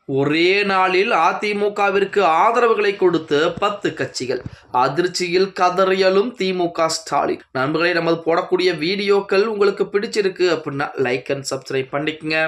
ஒரே நாளில் அதிமுகவிற்கு ஆதரவுகளை கொடுத்து 10 கட்சிகள் அதிர்ச்சியில் கதறியலும் திமுக ஸ்டாலின். நண்பர்களே, நமது போடக்கூடிய வீடியோக்கள் உங்களுக்கு பிடிச்சிருக்கு அப்படின்னா லைக் அண்ட் சப்ஸ்கிரைப் பண்ணிக்கங்க.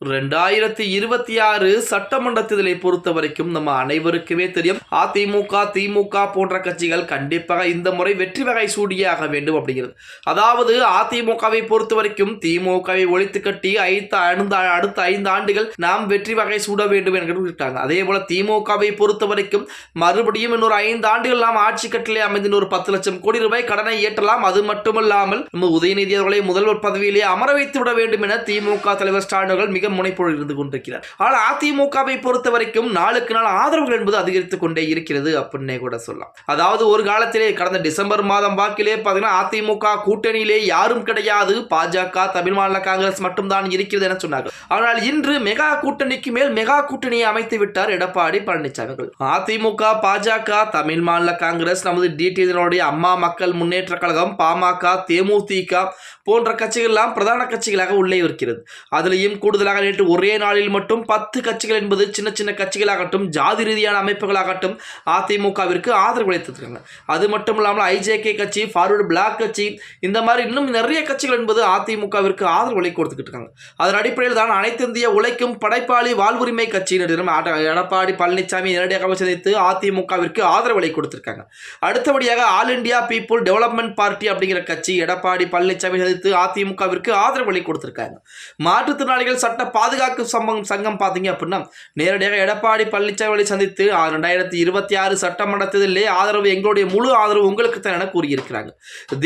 2026 சட்டமன்ற தேர்தலை பொறுத்த வரைக்கும் நம்ம அனைவருக்குமே தெரியும், அதிமுக திமுக போன்ற கட்சிகள் கண்டிப்பாக இந்த முறை வெற்றி வகை சூடியாக வேண்டும் அப்படிங்கிறது. அதாவது அதிமுகவை பொறுத்த வரைக்கும் திமுகவை ஒழித்து கட்டி அடுத்த 5 ஆண்டுகள் நாம் வெற்றி வகை சூட வேண்டும் என்கிறாங்க. அதே போல திமுகவை பொறுத்த வரைக்கும் மறுபடியும் இன்னொரு 5 ஆண்டுகள் நாம் ஆட்சி கட்டிலே அமைந்து ஒரு 10 லட்சம் கோடி ரூபாய் கடனை ஏற்றலாம். அது மட்டுமல்லாமல் நம்ம உதயநிதி அவர்களை முதல்வர் பதவியிலே அமர வைத்து விட வேண்டும் என திமுக தலைவர் ஸ்டாலின் அவர்கள் மிக முனைப்போடு இருந்து கொண்டிருக்கிறார். ஆனால் அதிமுகவை பொறுத்த வரைக்கும் நாளுக்கு நாள் ஆதரவுகள் என்பது அதிகரித்துக் கொண்டே இருக்கிறது அப்படின்னே கூட சொல்லலாம். அதாவது ஒரு காலத்திலே கடந்த டிசம்பர் மாதம் வாக்கிலே பார்த்தீங்கன்னா அதிமுக கூட்டணியிலே யாரும் கிடையாது, பாஜக தமிழ் மாநில காங்கிரஸ் மட்டும்தான் இருக்கிறது என சொன்னார்கள். ஆனால் இன்று மெகா கூட்டணிக்கு மேல் மெகா கூட்டணியை அமைத்து விட்டார் எடப்பாடி பழனிசாமி. அதிமுக பாஜக தமிழ் மாநில காங்கிரஸ் நமது டிடினுடைய அம்மா மக்கள் முன்னேற்ற கழகம் பாமக தேமுதிக போன்ற கட்சிகள் எல்லாம் பிரதான கட்சிகளாக உள்ளே இருக்கிறது. அதிலையும் கூடுதலாக நேற்று ஒரே நாளில் மட்டும் 10 கட்சிகள் என்பது சின்ன சின்ன கட்சிகளாகட்டும் ஜாதி ரீதியான அமைப்புகளாகட்டும் அதிமுகவிற்கு ஆதரவு அளித்திருக்காங்க. அது மட்டும் இல்லாமல் ஐஜேகே கட்சி, ஃபார்வர்டு பிளாக் கட்சி, இந்த மாதிரி இன்னும் நிறைய கட்சிகள் என்பது அதிமுகவிற்கு ஆதரவு கொடுத்துக்கிட்டு இருக்காங்க. அதன் அடிப்படையில் தான் அனைத்து இந்திய உழைக்கும் படைப்பாளி வாழ்வுரிமை கட்சியினரிடம் எடப்பாடி பழனிசாமி நேரடியாக சந்தித்து அதிமுகவிற்கு ஆதரவு கொடுத்திருக்காங்க. அடுத்தபடியாக all India people development party அப்படிங்கிற கட்சி எடப்பாடி பழனிசாமி சந்தித்து அதிமுகவிற்கு ஆதரவு கொடுத்திருக்காங்க. மாற்றுத்திறனாளிகள் சட்ட பாதுகாப்பு சங்கம் பார்த்தீங்க அப்படின்னா நேரடியாக எடப்பாடி பழனிசாமி சந்தித்து 2026 சட்டமன்ற தேர்தலிலே ஆதரவு எங்களுடைய முழு ஆதரவு உங்களுக்கு தான் என கூறியிருக்கிறாங்க.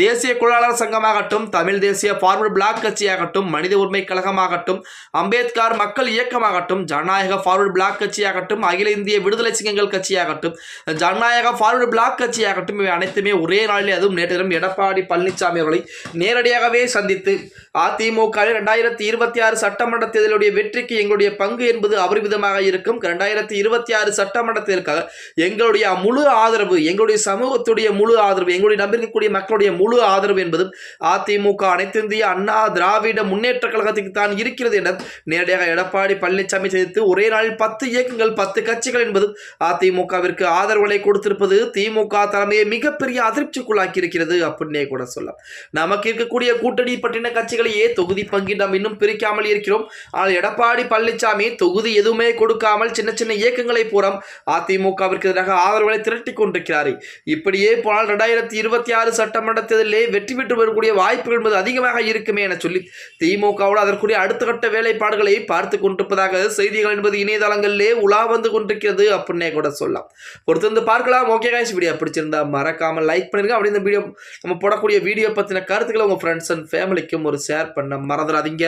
தேசிய குழாளர் சங்கமாகட்டும், தமிழ் தேசிய ஃபார்வர்டு பிளாக் கட்சியாகட்டும், மனித உரிமை கழகமாகட்டும், அம்பேத்கர் மக்கள் இயக்கமாகட்டும், ஜனநாயக ஃபார்வர்டு பிளாக் கட்சியாகட்டும், அகில இந்திய விடுதலை சிங்கங்கள் கட்சியாகட்டும், ஜனநாயக ஃபார்வர்டு பிளாக் கட்சியாகட்டும், இவை அனைத்துமே ஒரே நாளில் அதுவும் நேற்று தினம் எடப்பாடி பழனிசாமி அவர்களை நேரடியாகவே சந்தித்து அதிமுக 2026 சட்டமன்ற தேர்தலுடைய வெற்றிக்கு எங்களுடைய பங்கு என்பது அபரிமிதமாக இருக்கும். 2026 சட்டமன்ற தேர்தலுக்காக எங்களுடைய முழு ஆதரவு, எங்களுடைய சமூகத்துடைய முழு ஆதரவு, எங்களுடைய நம்பியிருக்கக்கூடிய மக்களுடைய முழு ஆதரவு என்பது அதிமுக அனைத்து இந்திய அண்ணா திராவிட முன்னேற்ற கழகத்துக்கு தான் இருக்கிறது என நேரடியாக எடப்பாடி பழனிசாமி சந்தித்து ஒரே நாளில் 10 இயக்கங்கள் 10 கட்சிகள் என்பது அதிமுகவிற்கு ஆதரவுகளை கொடுத்திருப்பது திமுக தலைமையை மிகப்பெரிய அதிர்ச்சிக்குள்ளாக்கி இருக்கிறது அப்படின்னே கூட சொல்லலாம். நமக்கு இருக்கக்கூடிய கூட்டணி பற்றின கட்சிகளையே தொகுதி பங்கி நாம் இன்னும் பிரிக்காமல் இருக்கிறோம். ஆனால் எடப்பாடி பழனிசாமி தொகுதி எதுவுமே கொடுக்காமல் சின்ன சின்ன இயக்கங்களை பூரம் அதிமுகவிற்கு எதிராக ஆதரவுகளை திரட்டி கொண்டிருக்கிறார். இப்படியே போனால் 2026 சட்டமன்ற தேர்தலிலே வெற்றி பெற்று வரக்கூடிய வாய்ப்புகள் என்பது அதிகமாக இருக்குமே என சொல்லி திமுகவோடு அதற்குரிய அடுத்த கட்ட வேலைப்பாடுகளை பார்த்து கொண்டிருப்பதாக செய்திகள் என்பது இணையதளங்களிலே உலா வந்து கொண்டிருக்கிறது அப்படின்னே கூட சொல்லலாம். பொறுத்திருந்து பார்க்கலாம். ஓகே गाइस, வீடியோ பிடிச்சிருந்தா மறக்காமல் லைக் பண்ணிருங்க. அப்படி இந்த வீடியோ நம்ம போடக்கூடிய வீடியோ பற்றின கருத்துக்களை உங்கள் ஃப்ரெண்ட்ஸ் அண்ட் ஃபேமிலிக்கும் ஒரு ஷேர் பண்ண மறந்துடாதீங்க.